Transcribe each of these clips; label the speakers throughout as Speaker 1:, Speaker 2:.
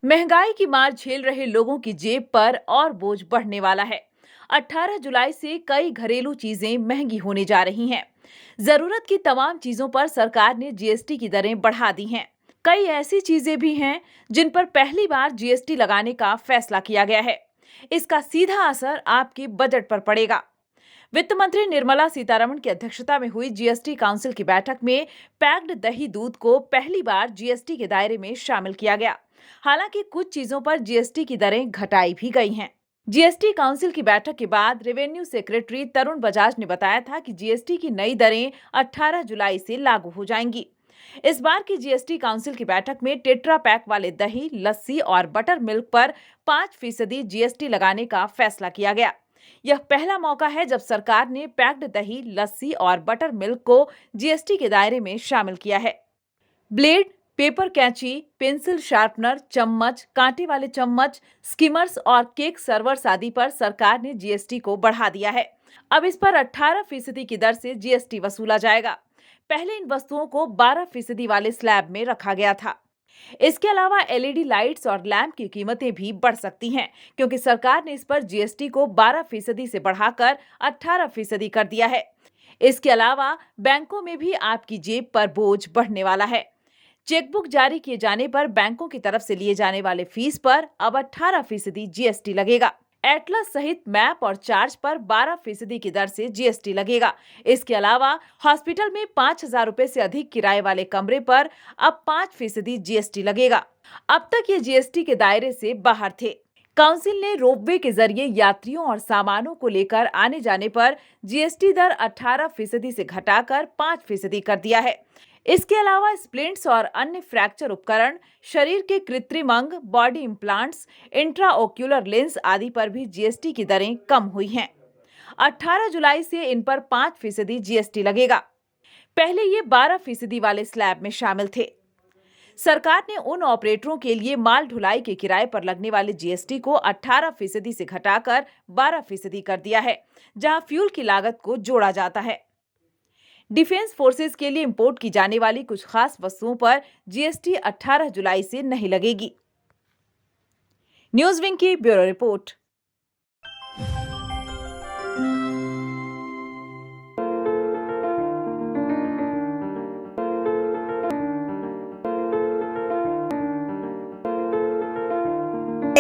Speaker 1: महंगाई की मार झेल रहे लोगों की जेब पर और बोझ बढ़ने वाला है। 18 जुलाई से कई घरेलू चीजें महंगी होने जा रही हैं। जरूरत की तमाम चीजों पर सरकार ने जीएसटी की दरें बढ़ा दी हैं। कई ऐसी चीजें भी हैं जिन पर पहली बार जीएसटी लगाने का फैसला किया गया है। इसका सीधा असर आपके बजट पर पड़ेगा। वित्त मंत्री निर्मला सीतारमण की अध्यक्षता में हुई जीएसटी काउंसिल की बैठक में पैक्ड दही दूध को पहली बार जीएसटी के दायरे में शामिल किया गया। हालांकि कुछ चीजों पर जीएसटी की दरें घटाई भी गई हैं। जीएसटी काउंसिल की बैठक के बाद रेवेन्यू सेक्रेटरी तरुण बजाज ने बताया था कि जीएसटी की नई दरें 18 जुलाई से लागू हो जाएंगी। इस बार की जीएसटी काउंसिल की बैठक में टेट्रा पैक वाले दही, लस्सी और बटर मिल्क पर 5% जीएसटी लगाने का फैसला किया गया। यह पहला मौका है जब सरकार ने पैक्ड दही, लस्सी और बटर मिल्क को जीएसटी के दायरे में शामिल किया है। ब्लेड, पेपर कैंची, पेंसिल शार्पनर, चम्मच, कांटे वाले चम्मच, स्किमर्स और केक सर्वर्स आदि पर सरकार ने जीएसटी को बढ़ा दिया है। अब इस पर 18% की दर से जीएसटी वसूला जाएगा। पहले इन वस्तुओं को 12% वाले स्लैब में रखा गया था। इसके अलावा एलईडी लाइट्स और लैंप की कीमतें भी बढ़ सकती हैं, क्योंकि सरकार ने इस पर जीएसटी को 12% से बढ़ाकर 18% कर दिया है। इसके अलावा बैंकों में भी आपकी जेब पर बोझ बढ़ने वाला है। चेकबुक जारी किए जाने पर बैंकों की तरफ से लिए जाने वाले फीस पर अब 18% जीएसटी लगेगा। एटलस सहित मैप और चार्ज पर 12% की दर से जीएसटी लगेगा। इसके अलावा हॉस्पिटल में 5,000 रुपए से अधिक किराए वाले कमरे पर अब 5% जीएसटी लगेगा। अब तक ये जीएसटी के दायरे से बाहर थे। काउंसिल ने रोपवे के जरिए यात्रियों और सामानों को लेकर आने जाने पर जीएसटी दर 18% से घटाकर 5% कर दिया है। इसके अलावा स्प्लिंट्स और अन्य फ्रैक्चर उपकरण, शरीर के कृत्रिम अंग, बॉडी इम्प्लांट्स, इंट्राओक्यूलर लेंस आदि पर भी जीएसटी की दरें कम हुई हैं। 18 जुलाई से इन पर 5% जीएसटी लगेगा। पहले ये 12% वाले स्लैब में शामिल थे। सरकार ने उन ऑपरेटरों के लिए माल ढुलाई के किराए पर लगने वाले जीएसटी को 18% से घटाकर 12% कर दिया है, जहां फ्यूल की लागत को जोड़ा जाता है। डिफेंस फोर्सेस के लिए इंपोर्ट की जाने वाली कुछ खास वस्तुओं पर जीएसटी 18 जुलाई से नहीं लगेगी। न्यूज विंग की bureau report.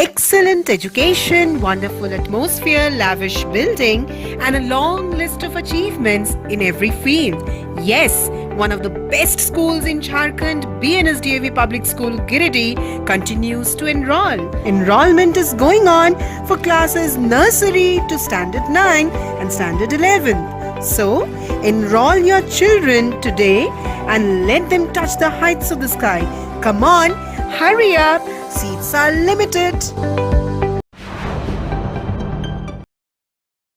Speaker 2: Excellent education, wonderful atmosphere, lavish building, and a long list of achievements in every field. Yes, one of the best schools in Jharkhand, BNSDAV Public School Giridih, continues to enroll. Enrollment is going on for classes nursery to standard 9 and standard 11. So, enroll your children today and let them touch the heights of the sky. Come on, hurry up. Seats are limited.